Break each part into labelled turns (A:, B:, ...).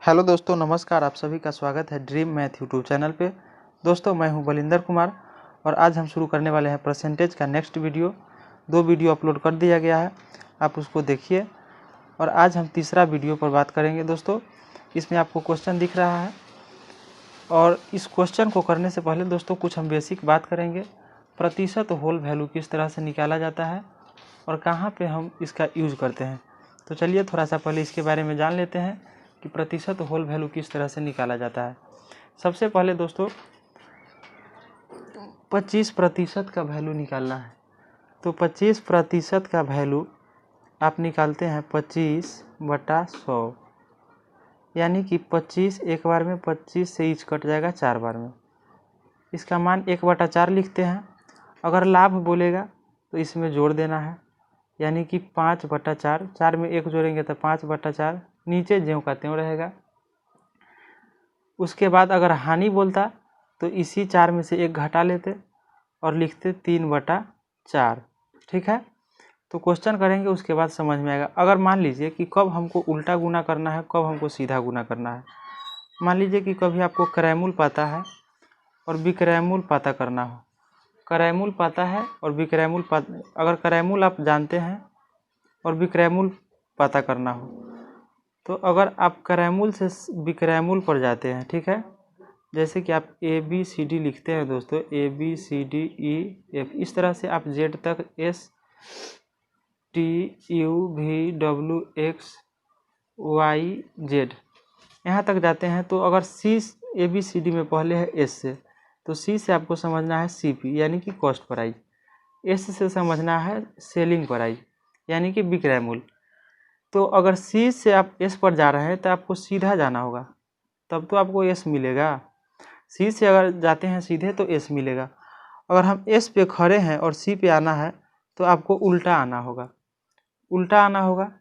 A: Hello दोस्तों, नमस्कार। आप सभी का स्वागत है ड्रीम मैथ यूट्यूब चैनल पे। दोस्तों, मैं हूं बलिंदर कुमार और आज हम शुरू करने वाले हैं परसेंटेज का नेक्स्ट वीडियो। 2 वीडियो अपलोड कर दिया गया है, आप उसको देखिए। और आज हम तीसरा वीडियो पर बात करेंगे। दोस्तों, इसमें आपको क्वेश्चन दिख रहा है और इस क्वेश्चन को करने से पहले दोस्तों कुछ हम बेसिक बात करेंगे। प्रतिशत होल वैल्यू किस तरह से निकाला जाता है और कहाँ पर हम इसका यूज करते हैं। तो चलिए थोड़ा सा पहले इसके बारे में जान लेते हैं कि प्रतिशत होल वैल्यू किस तरह से निकाला जाता है। सबसे पहले दोस्तों 25% का वैल्यू निकालना है। तो 25% का वैल्यू आप निकालते हैं 25/100, यानी कि 25 एक बार में 25 से ईच कट जाएगा 4 बार में। इसका मान 1/4 लिखते हैं। अगर लाभ बोलेगा तो इसमें जोड़ देना है, यानी कि 5/4। 4 में 1 जोड़ेंगे तो 5/4, नीचे ज्यों का त्यों रहेगा। उसके बाद अगर हानि बोलता तो इसी 4 में से 1 घटा लेते और लिखते 3/4। ठीक है, तो क्वेश्चन करेंगे, उसके बाद समझ में आएगा। अगर मान लीजिए कि कब हमको उल्टा गुना करना है, कब हमको सीधा गुना करना है। मान लीजिए कि कभी आपको क्रयमूल पता है और विक्रयमूल पता करना हो। क्रयमूल पता है और विक्रयमूल अगर क्रयमूल आप जानते हैं और विक्रयमूल पता करना हो, तो अगर आप क्रयमूल से विक्रयमूल पर जाते हैं, ठीक है, जैसे कि आप ABCD लिखते हैं दोस्तों, ABCDEF, इस तरह से आप Z तक STUVWXYZ यहाँ तक जाते हैं। तो अगर C ABCD में पहले है S से, तो C से आपको समझना है CP यानी कि कॉस्ट प्राइस। S से समझना है सेलिंग प्राइस यानी कि विक्रय मूल्य। तो अगर C से आप S पर जा रहे हैं तो आपको सीधा जाना होगा, तब तो आपको S मिलेगा। C से अगर जाते हैं सीधे तो S मिलेगा। अगर हम S पे खड़े हैं और C पे आना है तो आपको उल्टा आना होगा, उल्टा आना होगा।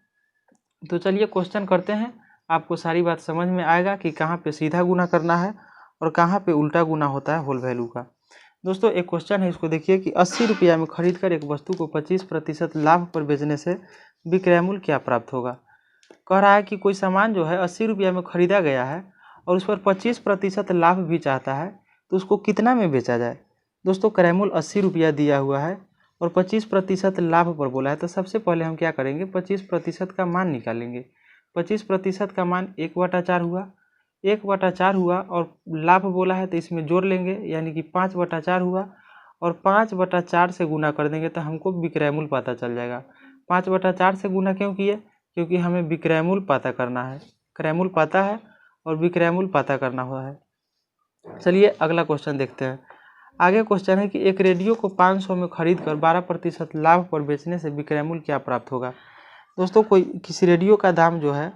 A: तो चलिए क्वेश्चन करते हैं, आपको सारी बात समझ में आएगा कि कहाँ पे सीधा गुना करना है और कहाँ पे उल्टा गुना होता है होल वैल्यू का। दोस्तों, एक क्वेश्चन है, इसको देखिए कि 80 रुपया में खरीद कर एक वस्तु को 25% लाभ पर बेचने से विक्रय मूल्य क्या प्राप्त होगा। कह रहा है कि कोई सामान जो है 80 रुपया में खरीदा गया है और उस पर 25% लाभ भी चाहता है, तो उसको कितना में बेचा जाए। दोस्तों, क्रय मूल्य 80 रुपया दिया हुआ है और 25% लाभ पर बोला है, तो सबसे पहले हम क्या करेंगे, 25% का मान निकालेंगे। 25% का मान 1/4 हुआ, 1/4 हुआ और लाभ बोला है तो इसमें जोड़ लेंगे, यानी कि 5/4 हुआ और 5/4 से गुना कर देंगे तो हमको विक्रय मूल्य पता चल जाएगा। 5/4 से गुना क्यों किए, क्योंकि हमें विक्रय मूल्य पता करना है। क्रय मूल्य पता है और विक्रय मूल्य पता करना हुआ है। चलिए अगला क्वेश्चन देखते हैं। आगे क्वेश्चन है कि एक रेडियो को 500 में खरीद कर 12% लाभ पर बेचने से विक्रय मूल्य क्या प्राप्त होगा। दोस्तों, किसी रेडियो का दाम जो है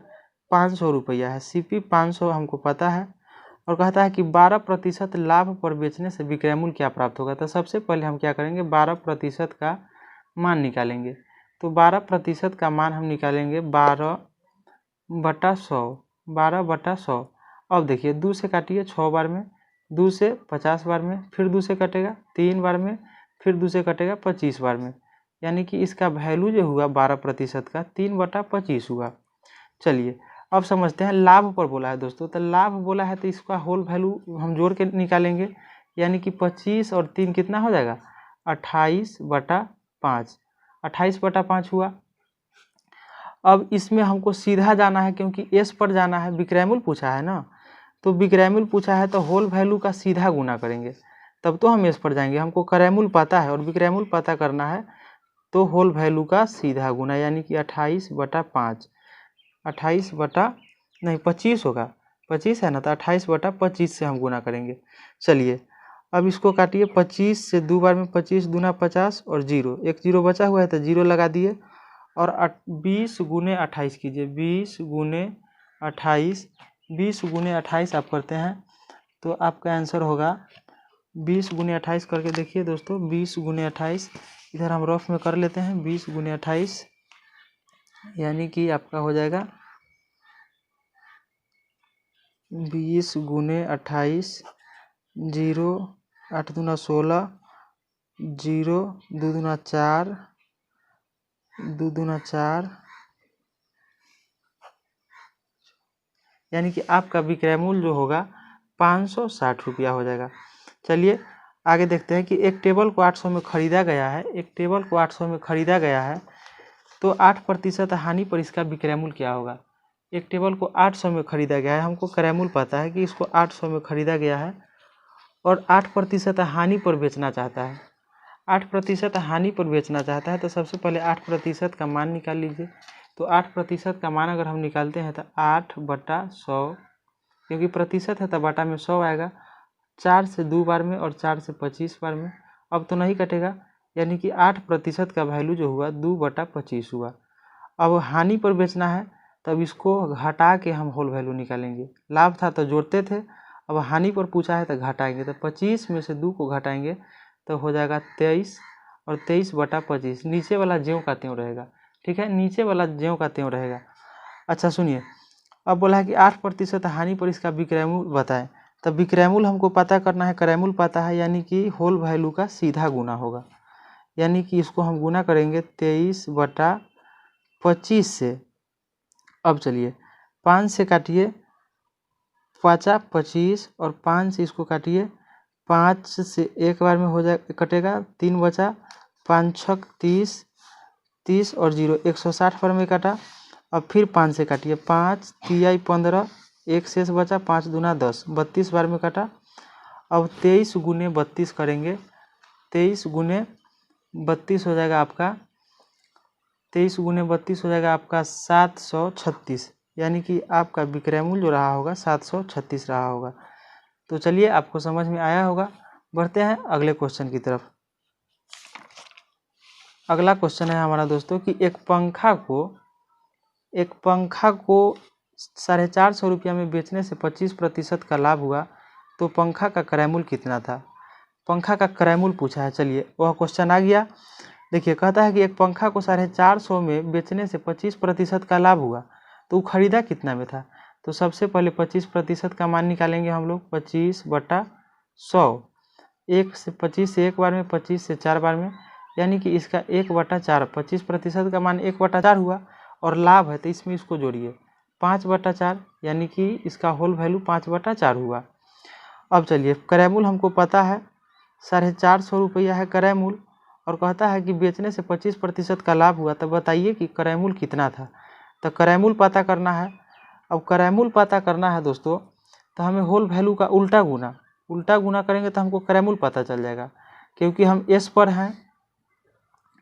A: 500 रुपया है, CP 500 हमको पता है और कहता है कि 12% लाभ पर बेचने से विक्रय मूल्य क्या प्राप्त होगा। तो सबसे पहले हम क्या करेंगे, 12% का मान निकालेंगे। तो 12% का मान हम निकालेंगे 12/100, 12/100। अब देखिए 2 से काटिए 6 बार में, 2 से 50 बार में, फिर 2 से कटेगा 3 बार में, फिर 2 से कटेगा 25 बार में, यानी कि इसका वैल्यू जो हुआ 12% का 3/25 हुआ। चलिए अब समझते हैं, लाभ पर बोला है दोस्तों, तो लाभ बोला है तो इसका होल वैल्यू हम जोड़ के निकालेंगे, यानी कि 25 और 3 कितना हो जाएगा, 28/5, 28/5 हुआ। अब इसमें हमको सीधा जाना है क्योंकि S पर जाना है, विक्रय मूल्य पूछा है ना, तो विक्रय मूल्य पूछा है तो होल वैल्यू का सीधा गुना करेंगे, तब तो हम S पर जाएंगे। हमको क्रय मूल्य पता है और विक्रय मूल्य पता करना है, तो होल वैल्यू का सीधा गुना, यानी कि 28/5, 25 होगा, 25 है ना, तो 28/25 से हम गुना करेंगे। चलिए अब इसको काटिए, 25 से 2 बार में 25 दूना 50 और 0, एक 0 बचा हुआ है तो 0 लगा दिए और 20 गुने 28 कीजिए, 20 गुने 28, 20 गुने 28 आप करते हैं तो आपका आंसर होगा 20 गुने 28 करके देखिए दोस्तों, 20 गुने 28 इधर हम रफ में कर लेते हैं, 20 गुने 28 यानी कि आपका हो जाएगा 20 गुने 28, 0 8 दूना 16, 0 2 दूना 4, 2 दूना 4, यानी कि आपका विक्रय मूल्य जो होगा 560 रुपया हो जाएगा। चलिए आगे देखते हैं कि एक टेबल को 800 में खरीदा गया है, एक टेबल को 800 में खरीदा गया है, तो 8% हानि पर इसका विक्रय मूल्य क्या होगा। एक टेबल को 800 में खरीदा गया है, हमको क्रय मूल्य पता है कि इसको 800 में खरीदा गया है और 8% हानि पर बेचना चाहता है। 8% हानि पर बेचना चाहता है तो सबसे पहले 8% का मान निकाल लीजिए। तो 8% का मान अगर हम निकालते हैं तो 8/100, क्योंकि प्रतिशत है तो बटा में 100 आएगा। 4 से 2 बार में और 4 से 25 बार में, अब तो नहीं कटेगा, यानी कि 8% का वैल्यू जो हुआ 2/25 हुआ। अब हानि पर बेचना है तब इसको घटा के हम होल वैल्यू निकालेंगे। लाभ था तो जोड़ते थे, अब हानि पर पूछा है तो घटाएंगे। तो 25 में से 2 को घटाएंगे तो हो जाएगा 23 और 23/25। नीचे वाला ज्यों का त्यों रहेगा, ठीक है, नीचे वाला ज्यों का त्यों रहेगा। अच्छा सुनिए, अब बोला है कि 8% हानि पर इसका विक्रय मूल्य बताएं। तब विक्रय मूल्य हमको पता करना है, क्रय मूल्य पता है, यानी कि होल वैल्यू का सीधा गुना होगा। यानी कि इसको हम गुना करेंगे 23/25 से। अब चलिए 5 से काटिए 5×25 और 5 से इसको काटिए, 5 से एक बार में हो जाए कटेगा, 3 बचा, 5×6 30, 30 और 0 160 बार में काटा। अब फिर 5 से काटिए, 5 3 15, 1 शेष बचा, 5 दूना 10, 32 बार में काटा। अब 23 गुने 32 करेंगे, 23 गुने 32 हो जाएगा आपका, 23 गुने 32 हो जाएगा आपका 736, यानी कि आपका विक्रय मूल्य जो रहा होगा 736 रहा होगा। तो चलिए आपको समझ में आया होगा। बढ़ते हैं अगले क्वेश्चन की तरफ। अगला क्वेश्चन है हमारा दोस्तों कि एक पंखा को 450 रुपया में बेचने से 25% का लाभ हुआ, तो पंखा का क्रय मूल्य कितना था। पंखा का क्रय मूल्य पूछा है। चलिए वह क्वेश्चन आ गया। देखिए कहता है कि एक पंखा को 450 में बेचने से 25% का लाभ हुआ, तो वो खरीदा कितना में था। तो सबसे पहले 25% का मान निकालेंगे हम लोग, 25/100। 1 से 25 से एक बार में, 25 से 4 बार में, यानी कि इसका 1/4। 25% का मान 1/4 हुआ और लाभ है तो इसमें इसको जोड़िए 5/4, यानी कि इसका होल वैल्यू 5/4 हुआ। अब चलिए क्रय मूल्य हमको पता है 450 रुपया है क्रय मूल्य, और कहता है कि बेचने से 25% का लाभ हुआ, तो बताइए कि क्रय मूल्य कितना था। तो क्रय मूल्य पता करना है। अब क्रय मूल्य पता करना है दोस्तों, तो हमें होल वैल्यू का उल्टा गुना करेंगे तो हमको क्रय मूल्य पता चल जाएगा, क्योंकि हम एस पर हैं।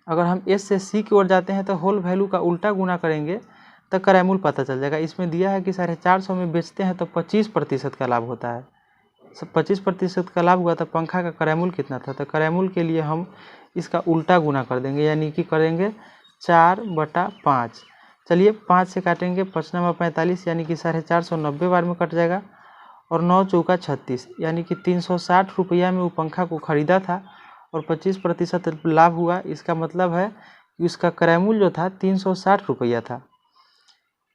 A: अगर हम एस से सी की ओर जाते हैं तो होल वैल्यू का उल्टा गुना करेंगे तो क्रय मूल्य पता चल जाएगा। इसमें दिया है कि 450 में बेचते हैं तो 25% का लाभ होता है। 25% का लाभ हुआ तो पंखा का क्रय मूल्य कितना था। तो क्रय मूल्य के लिए हम इसका उल्टा गुना कर देंगे, यानी कि करेंगे 4/5। चलिए 5 से काटेंगे, 5×9 = 45, यानी कि 450 90 बार में कट जाएगा, और 9×4 = 36, यानी कि 360 रुपया में वो पंखा को खरीदा था और 25% लाभ हुआ। इसका मतलब है कि उसका क्रय मूल्य जो था 360 रुपया था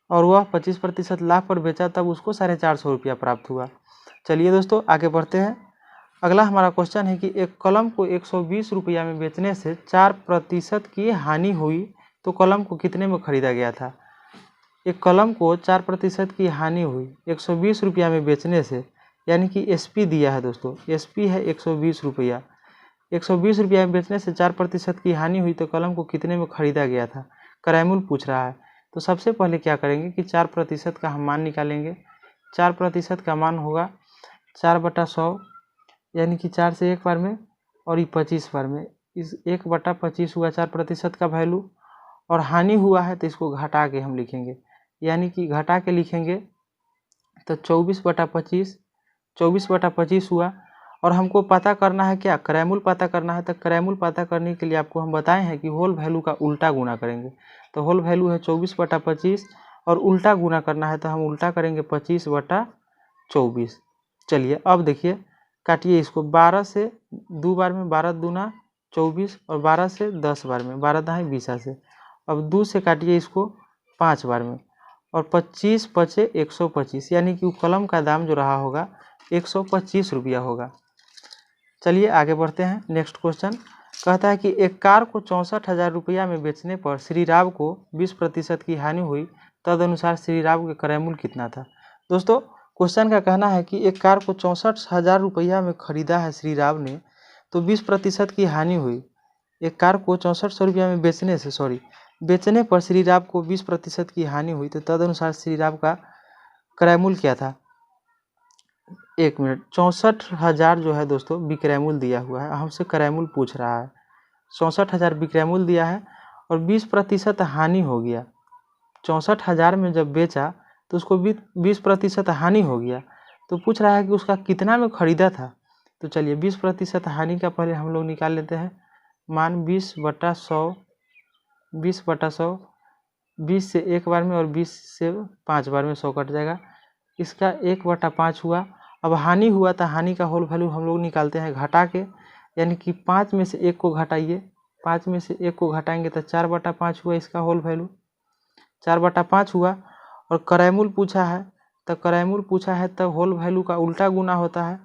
A: और वह 25% लाभ पर बेचा, तब उसको 450 रुपया प्राप्त हुआ। चलिए दोस्तों आगे बढ़ते हैं। अगला हमारा क्वेश्चन है कि एक कलम को 120 रुपया में बेचने से 4% की हानि हुई, तो कलम को कितने में खरीदा गया था। एक कलम को 4% की हानि हुई 120 रुपया में बेचने से, यानी कि एसपी दिया है दोस्तों, एसपी है 120 रुपया। 120 रुपया में बेचने से 4% की हानि हुई, तो कलम को कितने में खरीदा गया था। क्रय मूल्य पूछ रहा है। तो सबसे पहले क्या करेंगे कि 4% का हम मान निकालेंगे। 4% का मान होगा 4/100, यानी कि 4 से एक बार में और ये 25 बार में, इस 1/25 हुआ 4% का वैल्यू, और हानि हुआ है तो इसको घटा के हम लिखेंगे, यानी कि घटा के लिखेंगे तो 24/25, 24/25 हुआ। और हमको पता करना है क्या, क्रय मूल्य पता करना है। तो क्रय मूल्य पता करने के लिए आपको हम बताए हैं कि होल वैल्यू का उल्टा गुना करेंगे। तो होल वैल्यू है 24/25 और उल्टा गुना करना है तो हम उल्टा करेंगे 25/24। चलिए अब देखिए काटिए इसको, 12 से 2 बार में, 12 दूना 24, और 12 से 10 बार में, 12×10 = 20 से। अब 2 से काटिए इसको 5 बार में, और 25 बचे 125, यानी कि कलम का दाम जो रहा होगा 125 रुपया होगा। चलिए आगे बढ़ते हैं। नेक्स्ट क्वेश्चन कहता है कि एक कार को 64,000 रुपया में बेचने पर श्री राव को 20% की हानि हुई, तदनुसार श्री राव के क्रय मूल्य कितना था। दोस्तों क्वेश्चन का कहना है कि एक कार को 64,000 रुपया में खरीदा है श्री राम ने, तो 20% की हानि हुई। एक कार को 6400 रुपया में बेचने पर श्री राम को 20% की हानि हुई, तो तदनुसार श्री राम का क्रय मूल्य क्या था। 1 मिनट, 64,000 जो है दोस्तों विक्रय मूल्य दिया हुआ है, हमसे क्रय मूल्य पूछ रहा है। 64,000 विक्रय मूल्य दिया है और 20% हानि हो गया। 64,000 में जब बेचा तो उसको 20% हानि हो गया, तो पूछ रहा है कि उसका कितना में खरीदा था। तो चलिए 20% हानि का पहले हम लोग निकाल लेते हैं। मान 20/100, 20/100, 20 से एक बार में और 20 से 5 बार में 100 कट जाएगा। इसका 1/5 हुआ। अब हानि हुआ था, हानि का होल वैल्यू हम लोग निकालते हैं घटा के, यानी कि 5 में से 1 को घटाइए। 5 में से 1 को घटाएंगे तो 4/5 हुआ इसका होल वैल्यू, 4/5 हुआ। और क्रय मूल्य पूछा है, तो क्रय मूल्य पूछा है तो होल वैल्यू का उल्टा गुना होता है,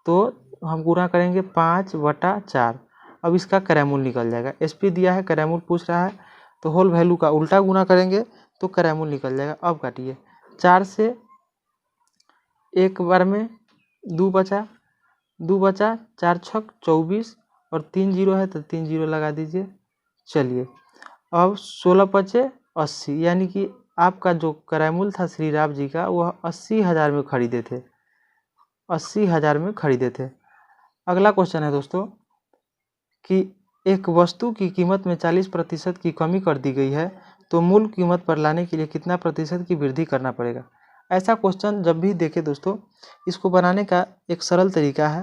A: तो हम गुना करेंगे 5/4। अब इसका क्रय मूल्य निकल जाएगा। एसपी दिया है, क्रय मूल्य पूछ रहा है, तो होल वैल्यू का उल्टा गुना करेंगे तो क्रय मूल्य निकल जाएगा। अब काटिए, 4 से एक बार में 2 बचा, 4 छक 24 और 3 जीरो है तो 3 जीरो लगा दीजिए। चलिए अब 16×5 80, यानी कि आपका जो क्रय मूल्य था श्री राम जी का वह 80,000 में खरीदे थे, 80,000 में खरीदे थे। अगला क्वेश्चन है दोस्तों कि एक वस्तु की कीमत में 40% की कमी कर दी गई है, तो मूल कीमत पर लाने के लिए कितना प्रतिशत की वृद्धि करना पड़ेगा। ऐसा क्वेश्चन जब भी देखें दोस्तों, इसको बनाने का एक सरल तरीका है।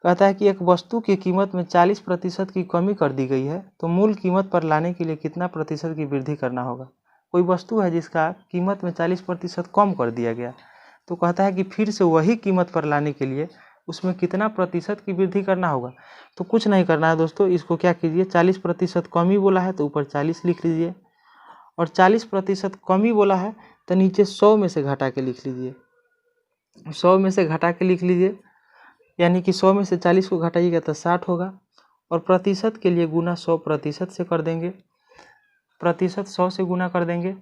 A: कहता है कि एक वस्तु की कीमत में 40% की कमी कर दी गई है, तो मूल कीमत पर लाने के लिए कितना प्रतिशत की वृद्धि करना होगा। कोई वस्तु है जिसका कीमत में 40% कम कर दिया गया, तो कहता है कि फिर से वही कीमत पर लाने के लिए उसमें कितना प्रतिशत की वृद्धि करना होगा। तो कुछ नहीं करना है दोस्तों, इसको क्या कीजिए, 40% कमी बोला है तो ऊपर 40 लिख लीजिए, और 40% कमी बोला है तो नीचे 100 में से घटा के लिख लीजिए। 100 में से घटा के लिख लीजिए, यानी कि 100 में से 40 को घटाइएगा तो 60 होगा, और प्रतिशत के लिए गुना 100% से कर देंगे, प्रतिशत 100 से गुना कर देंगे।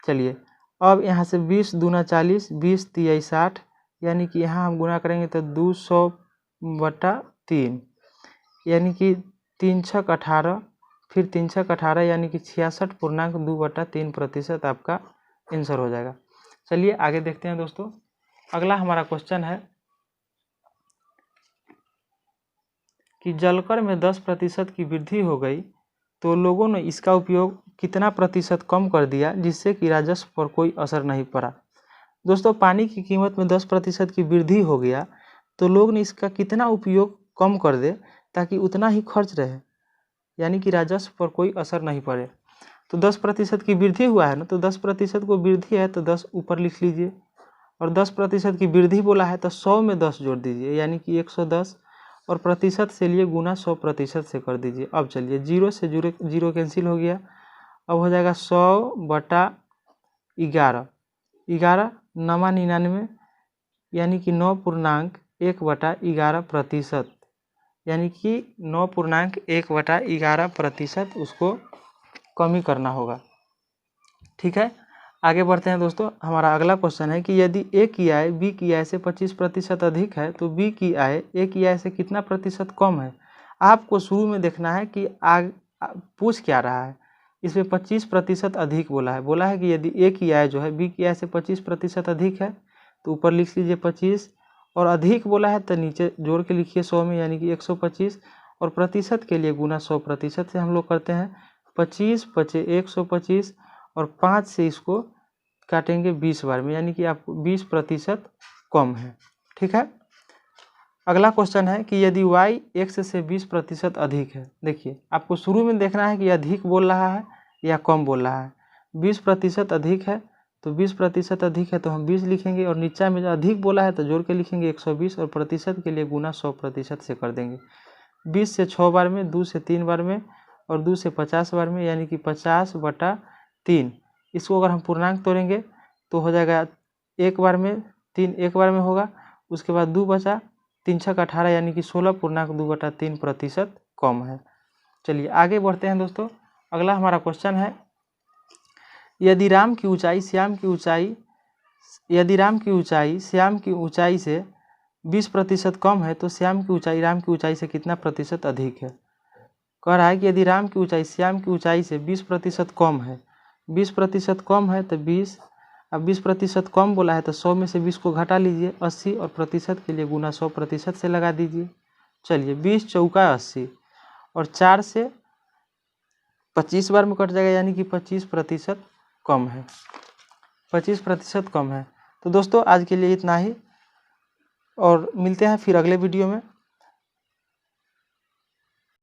A: चलिए अब यहाँ से 20 दूना 40, 20 तिया 60, यानी कि यहाँ हम गुना करेंगे तो 200/3, यानी कि 3 छक 18, फिर 3 छक 18, यानी कि 66.2/3% आपका आंसर हो जाएगा। चलिए आगे देखते हैं दोस्तों। अगला हमारा क्वेश्चन है कि जलकर में 10% की वृद्धि हो गई, तो लोगों ने इसका उपयोग कितना प्रतिशत कम कर दिया जिससे कि राजस्व पर कोई असर नहीं पड़ा। दोस्तों पानी की कीमत में 10% की वृद्धि हो गया, तो लोग ने इसका कितना उपयोग कम कर दे ताकि उतना ही खर्च रहे, यानी कि राजस्व पर कोई असर नहीं पड़े। तो 10% की वृद्धि हुआ है ना, तो 10% को वृद्धि है तो 10 ऊपर लिख लीजिए, और 10% की वृद्धि बोला है तो 100 में 10 जोड़ दीजिए, यानी कि 110, और प्रतिशत से लिए गुना 100% से कर दीजिए। अब चलिए 0 से जीरो कैंसिल हो गया, अब हो जाएगा 100/11, 11 9 99, यानी कि 9.1/11%, यानी कि 9.1/11% उसको कमी करना होगा। ठीक है, आगे बढ़ते हैं दोस्तों। हमारा अगला क्वेश्चन है कि यदि ए की आय बी की आय से 25% अधिक है, तो बी की आय ए की आय से कितना प्रतिशत कम है। आपको शुरू में देखना है कि पूछ क्या रहा है। इसमें 25% अधिक बोला है कि यदि ए की आय जो है बी की आय से 25% अधिक है, तो ऊपर लिख लीजिए 25, और अधिक बोला है तो नीचे जोड़ के लिखिए 100 में, यानी कि 125, और प्रतिशत के लिए गुना 100% से हम लोग करते हैं। 25 × 125, और 5 से इसको काटेंगे 20 बार में, यानी कि आपको 20% कम है। ठीक है, अगला क्वेश्चन है कि यदि y x से 20% अधिक है। देखिए आपको शुरू में देखना है कि अधिक बोल रहा है या कम बोल रहा है। 20% अधिक है तो 20% अधिक है तो हम 20 लिखेंगे, और नीचा में जो अधिक बोला है तो जोड़ के लिखेंगे 120, और प्रतिशत के लिए गुना 100% से कर देंगे। 20 से 6 बार में, 2 से 3 बार में, और 2 से 50 बार में, यानी कि 50/3। इसको अगर हम पूर्णांक तोड़ेंगे तो हो जाएगा 1 बार में 3, 1 बार में होगा, उसके बाद 2 बचा, 3 छक 18, यानी कि 16.2/3% कम है। चलिए आगे बढ़ते हैं दोस्तों। अगला हमारा क्वेश्चन है, यदि राम की ऊंचाई श्याम की ऊंचाई यदि राम की ऊंचाई श्याम की ऊंचाई से 20% कम है तो श्याम की ऊंचाई राम की ऊंचाई से कितना प्रतिशत अधिक है। कह रहा है कि यदि राम की ऊंचाई श्याम की ऊंचाई से 20% कम है, 20% कम है तो 20, अब 20% कम बोला है तो 100 में से 20 को घटा लीजिए 80 और प्रतिशत के लिए गुना 100% से लगा दीजिए। चलिए 20 चौका 80 और 4 से 25 बार में कट जाएगा, यानी कि 25% कम है, 25% कम है। तो दोस्तों आज के लिए इतना ही और मिलते हैं फिर अगले वीडियो में।